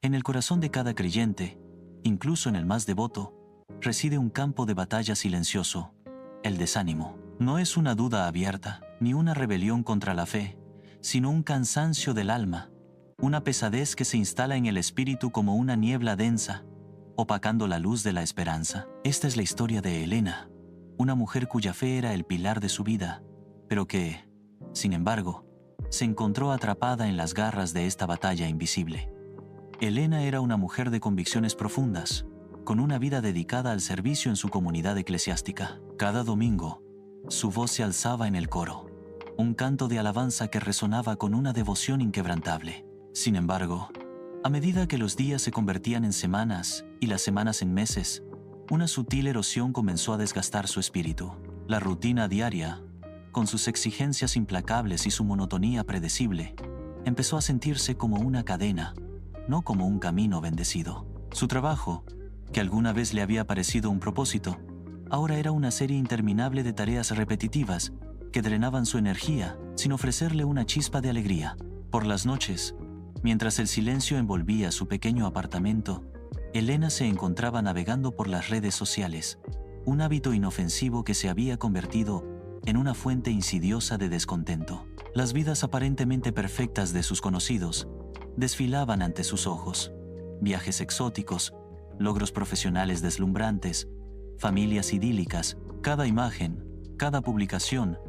En el corazón de cada creyente, incluso en el más devoto, reside un campo de batalla silencioso, el desánimo. No es una duda abierta, ni una rebelión contra la fe, sino un cansancio del alma, una pesadez que se instala en el espíritu como una niebla densa, opacando la luz de la esperanza. Esta es la historia de Elena, una mujer cuya fe era el pilar de su vida, pero que, sin embargo, se encontró atrapada en las garras de esta batalla invisible. Elena era una mujer de convicciones profundas, con una vida dedicada al servicio en su comunidad eclesiástica. Cada domingo, su voz se alzaba en el coro, un canto de alabanza que resonaba con una devoción inquebrantable. Sin embargo, a medida que los días se convertían en semanas y las semanas en meses, una sutil erosión comenzó a desgastar su espíritu. La rutina diaria, con sus exigencias implacables y su monotonía predecible, empezó a sentirse como una cadena, no como un camino bendecido. Su trabajo, que alguna vez le había parecido un propósito, ahora era una serie interminable de tareas repetitivas que drenaban su energía sin ofrecerle una chispa de alegría. Por las noches, mientras el silencio envolvía su pequeño apartamento, Elena se encontraba navegando por las redes sociales, un hábito inofensivo que se había convertido en una fuente insidiosa de descontento. Las vidas aparentemente perfectas de sus conocidos desfilaban ante sus ojos: viajes exóticos, logros profesionales deslumbrantes, familias idílicas. Cada imagen, cada publicación,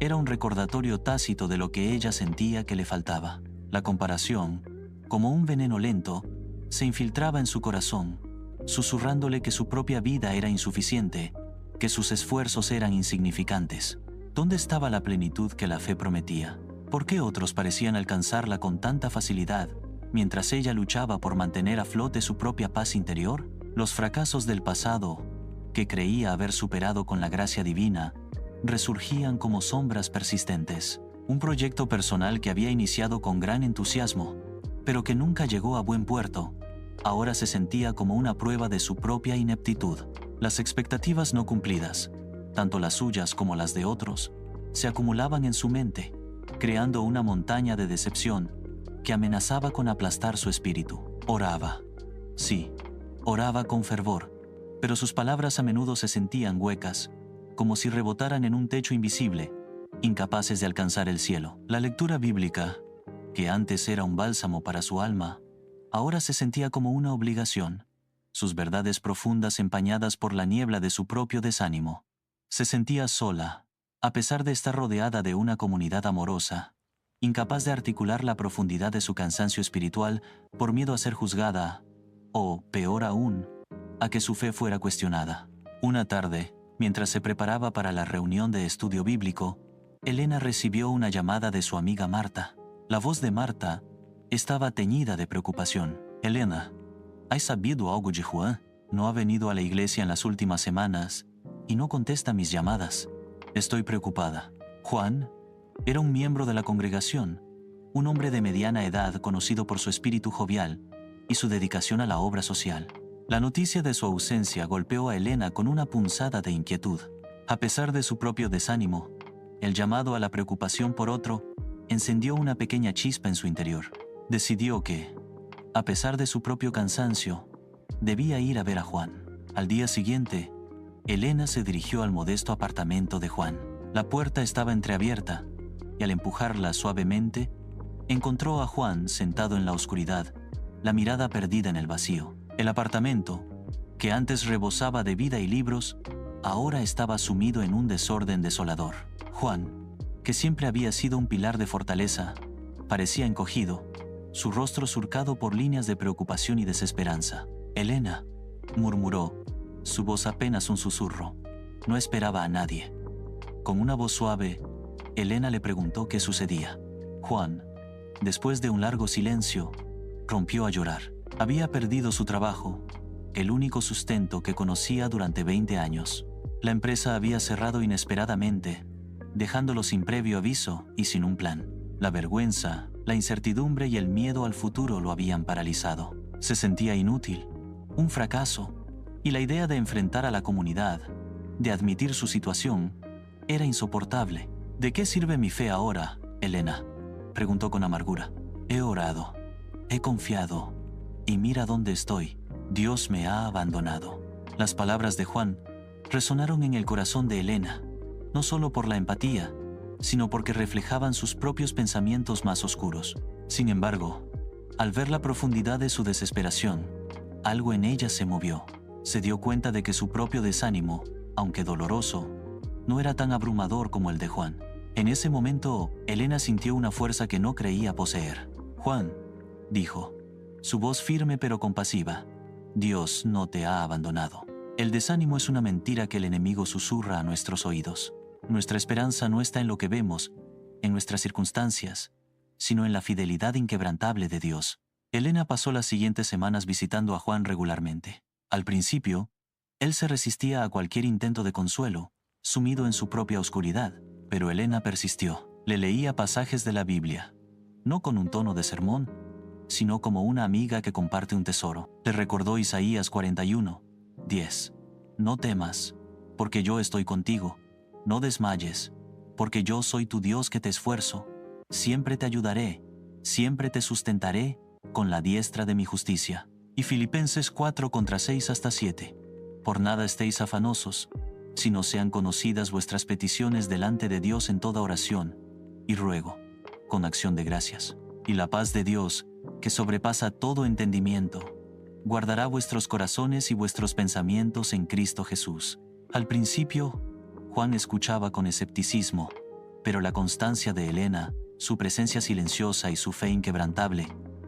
era un recordatorio tácito de lo que ella sentía que le faltaba. La comparación, como un veneno lento, se infiltraba en su corazón, susurrándole que su propia vida era insuficiente, que sus esfuerzos eran insignificantes. ¿Dónde estaba la plenitud que la fe prometía? ¿Por qué otros parecían alcanzarla con tanta facilidad, mientras ella luchaba por mantener a flote su propia paz interior? Los fracasos del pasado, que creía haber superado con la gracia divina, resurgían como sombras persistentes. Un proyecto personal que había iniciado con gran entusiasmo, pero que nunca llegó a buen puerto, ahora se sentía como una prueba de su propia ineptitud. Las expectativas no cumplidas, tanto las suyas como las de otros, se acumulaban en su mente, creando una montaña de decepción que amenazaba con aplastar su espíritu. Oraba. Sí, oraba con fervor, pero sus palabras a menudo se sentían huecas, como si rebotaran en un techo invisible, incapaces de alcanzar el cielo. La lectura bíblica, que antes era un bálsamo para su alma, ahora se sentía como una obligación, sus verdades profundas empañadas por la niebla de su propio desánimo. Se sentía sola, a pesar de estar rodeada de una comunidad amorosa, incapaz de articular la profundidad de su cansancio espiritual por miedo a ser juzgada, o, peor aún, a que su fe fuera cuestionada. Una tarde, mientras se preparaba para la reunión de estudio bíblico, Elena recibió una llamada de su amiga Marta. La voz de Marta estaba teñida de preocupación. «Elena, ¿has sabido algo de Juan? No ha venido a la iglesia en las últimas semanas y no contesta mis llamadas. Estoy preocupada». Juan era un miembro de la congregación, un hombre de mediana edad conocido por su espíritu jovial y su dedicación a la obra social. La noticia de su ausencia golpeó a Elena con una punzada de inquietud. A pesar de su propio desánimo, el llamado a la preocupación por otro encendió una pequeña chispa en su interior. Decidió que, a pesar de su propio cansancio, debía ir a ver a Juan. Al día siguiente, Elena se dirigió al modesto apartamento de Juan. La puerta estaba entreabierta, y al empujarla suavemente, encontró a Juan sentado en la oscuridad, la mirada perdida en el vacío. El apartamento, que antes rebosaba de vida y libros, ahora estaba sumido en un desorden desolador. Juan, que siempre había sido un pilar de fortaleza, parecía encogido, su rostro surcado por líneas de preocupación y desesperanza. «Elena», murmuró, su voz apenas un susurro. No esperaba a nadie. Con una voz suave, Elena le preguntó qué sucedía. Juan, después de un largo silencio, rompió a llorar. Había perdido su trabajo, el único sustento que conocía durante 20 años. La empresa había cerrado inesperadamente, dejándolo sin previo aviso y sin un plan. La vergüenza, la incertidumbre y el miedo al futuro lo habían paralizado. Se sentía inútil, un fracaso, y la idea de enfrentar a la comunidad, de admitir su situación, era insoportable. «¿De qué sirve mi fe ahora, Elena?», preguntó con amargura. «He orado, he confiado, y mira dónde estoy. Dios me ha abandonado. Las palabras de Juan resonaron en el corazón de Elena, no solo por la empatía, sino porque reflejaban sus propios pensamientos más oscuros. Sin embargo, al ver la profundidad de su desesperación, algo en ella se movió. Se dio cuenta de que su propio desánimo, aunque doloroso, no era tan abrumador como el de Juan. En ese momento, Elena sintió una fuerza que no creía poseer. «Juan», dijo, su voz firme pero compasiva, «Dios no te ha abandonado». El desánimo es una mentira que el enemigo susurra a nuestros oídos. Nuestra esperanza no está en lo que vemos, en nuestras circunstancias, sino en la fidelidad inquebrantable de Dios. Elena pasó las siguientes semanas visitando a Juan regularmente. Al principio, él se resistía a cualquier intento de consuelo, sumido en su propia oscuridad, pero Elena persistió. Le leía pasajes de la Biblia, no con un tono de sermón, sino como una amiga que comparte un tesoro. Le recordó Isaías 41:10. «No temas, porque yo estoy contigo. No desmayes, porque yo soy tu Dios que te esfuerzo. Siempre te ayudaré, siempre te sustentaré con la diestra de mi justicia». Y Filipenses 4:6-7. «Por nada estéis afanosos, sino sean conocidas vuestras peticiones delante de Dios en toda oración y ruego, con acción de gracias. Y la paz de Dios, que sobrepasa todo entendimiento, guardará vuestros corazones y vuestros pensamientos en Cristo Jesús». Al principio, Juan escuchaba con escepticismo, pero la constancia de Elena, su presencia silenciosa y su fe inquebrantable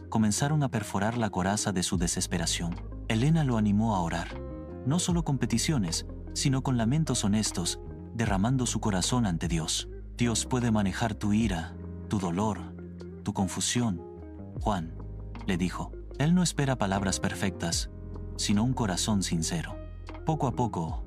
comenzaron a perforar la coraza de su desesperación. Elena lo animó a orar, no solo con peticiones, sino con lamentos honestos, derramando su corazón ante Dios. «Dios puede manejar tu ira, tu dolor, tu confusión, Juan», le dijo. Él no espera palabras perfectas, sino un corazón sincero. Poco a poco,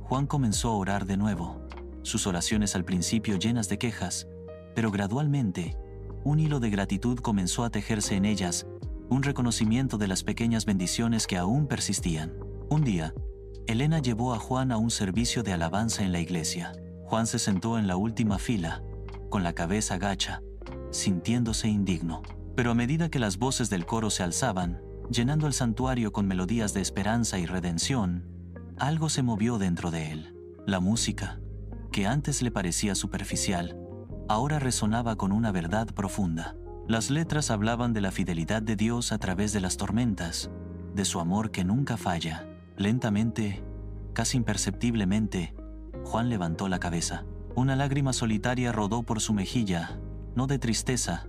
Juan comenzó a orar de nuevo, sus oraciones al principio llenas de quejas, pero gradualmente, un hilo de gratitud comenzó a tejerse en ellas, un reconocimiento de las pequeñas bendiciones que aún persistían. Un día, Elena llevó a Juan a un servicio de alabanza en la iglesia. Juan se sentó en la última fila, con la cabeza gacha, sintiéndose indigno. Pero a medida que las voces del coro se alzaban, llenando el santuario con melodías de esperanza y redención, algo se movió dentro de él. La música, que antes le parecía superficial, ahora resonaba con una verdad profunda. Las letras hablaban de la fidelidad de Dios a través de las tormentas, de su amor que nunca falla. Lentamente, casi imperceptiblemente, Juan levantó la cabeza. Una lágrima solitaria rodó por su mejilla, no de tristeza,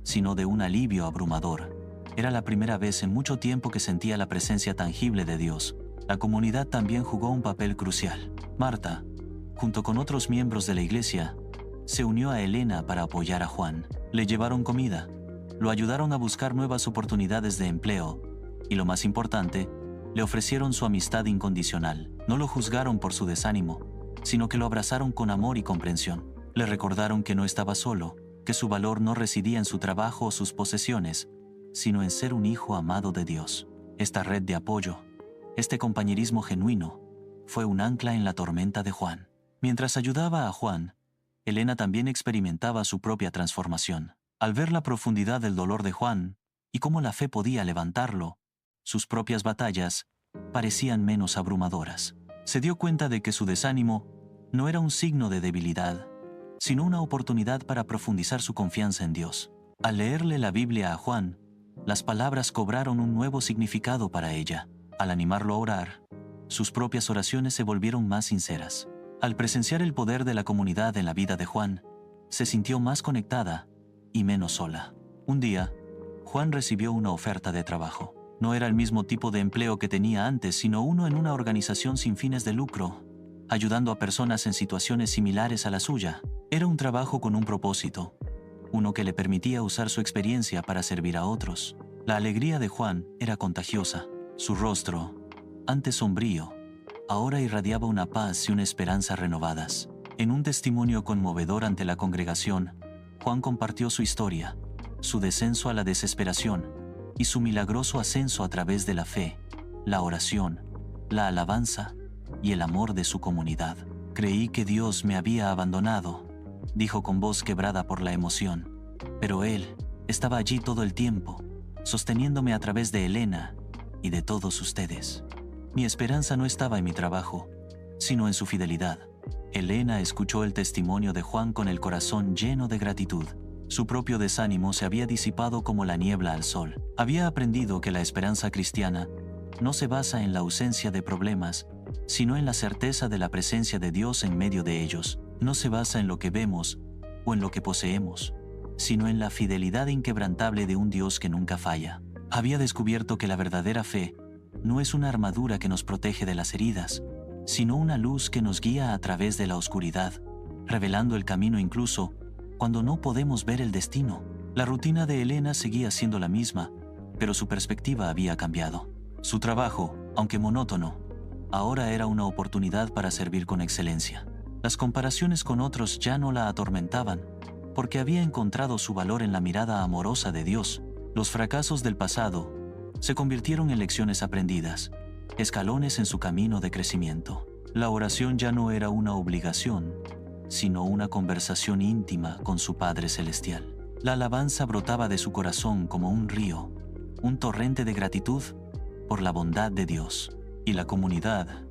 sino de un alivio abrumador. Era la primera vez en mucho tiempo que sentía la presencia tangible de Dios. La comunidad también jugó un papel crucial. Marta, junto con otros miembros de la iglesia, se unió a Elena para apoyar a Juan. Le llevaron comida, lo ayudaron a buscar nuevas oportunidades de empleo y, lo más importante, le ofrecieron su amistad incondicional. No lo juzgaron por su desánimo, sino que lo abrazaron con amor y comprensión. Le recordaron que no estaba solo, que su valor no residía en su trabajo o sus posesiones, sino en ser un hijo amado de Dios. Esta red de apoyo, este compañerismo genuino, fue un ancla en la tormenta de Juan. Mientras ayudaba a Juan, Elena también experimentaba su propia transformación. Al ver la profundidad del dolor de Juan y cómo la fe podía levantarlo, sus propias batallas parecían menos abrumadoras. Se dio cuenta de que su desánimo no era un signo de debilidad, sino una oportunidad para profundizar su confianza en Dios. Al leerle la Biblia a Juan, las palabras cobraron un nuevo significado para ella. Al animarlo a orar, sus propias oraciones se volvieron más sinceras. Al presenciar el poder de la comunidad en la vida de Juan, se sintió más conectada y menos sola. Un día, Juan recibió una oferta de trabajo. No era el mismo tipo de empleo que tenía antes, sino uno en una organización sin fines de lucro, ayudando a personas en situaciones similares a la suya. Era un trabajo con un propósito, uno que le permitía usar su experiencia para servir a otros. La alegría de Juan era contagiosa. Su rostro, antes sombrío, ahora irradiaba una paz y una esperanza renovadas. En un testimonio conmovedor ante la congregación, Juan compartió su historia, su descenso a la desesperación y su milagroso ascenso a través de la fe, la oración, la alabanza y el amor de su comunidad. «Creí que Dios me había abandonado», dijo con voz quebrada por la emoción, «pero Él estaba allí todo el tiempo, sosteniéndome a través de Elena y de todos ustedes. Mi esperanza no estaba en mi trabajo, sino en su fidelidad. Elena escuchó el testimonio de Juan con el corazón lleno de gratitud. Su propio desánimo se había disipado como la niebla al sol. Había aprendido que la esperanza cristiana no se basa en la ausencia de problemas, sino en la certeza de la presencia de Dios en medio de ellos. No se basa en lo que vemos o en lo que poseemos, sino en la fidelidad inquebrantable de un Dios que nunca falla. Había descubierto que la verdadera fe no es una armadura que nos protege de las heridas, sino una luz que nos guía a través de la oscuridad, revelando el camino incluso cuando no podemos ver el destino. La rutina de Elena seguía siendo la misma, pero su perspectiva había cambiado. Su trabajo, aunque monótono, ahora era una oportunidad para servir con excelencia. Las comparaciones con otros ya no la atormentaban, porque había encontrado su valor en la mirada amorosa de Dios. Los fracasos del pasado se convirtieron en lecciones aprendidas, escalones en su camino de crecimiento. La oración ya no era una obligación, sino una conversación íntima con su Padre Celestial. La alabanza brotaba de su corazón como un río, un torrente de gratitud por la bondad de Dios. Y la comunidad,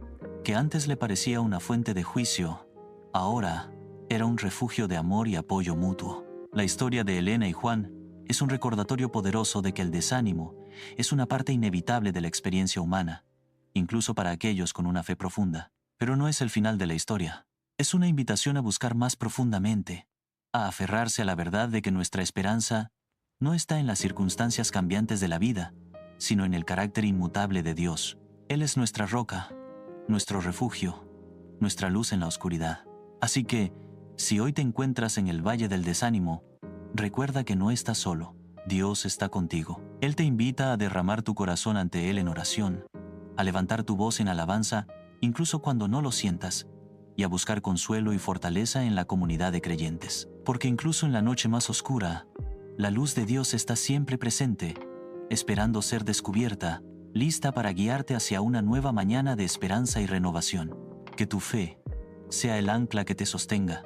que antes le parecía una fuente de juicio, ahora era un refugio de amor y apoyo mutuo. La historia de Elena y Juan es un recordatorio poderoso de que el desánimo es una parte inevitable de la experiencia humana, incluso para aquellos con una fe profunda. Pero no es el final de la historia. Es una invitación a buscar más profundamente, a aferrarse a la verdad de que nuestra esperanza no está en las circunstancias cambiantes de la vida, sino en el carácter inmutable de Dios. Él es nuestra roca, nuestro refugio, nuestra luz en la oscuridad. Así que, si hoy te encuentras en el valle del desánimo, recuerda que no estás solo. Dios está contigo. Él te invita a derramar tu corazón ante Él en oración, a levantar tu voz en alabanza, incluso cuando no lo sientas, y a buscar consuelo y fortaleza en la comunidad de creyentes. Porque incluso en la noche más oscura, la luz de Dios está siempre presente, esperando ser descubierta, lista para guiarte hacia una nueva mañana de esperanza y renovación. Que tu fe sea el ancla que te sostenga,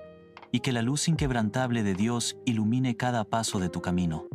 y que la luz inquebrantable de Dios ilumine cada paso de tu camino.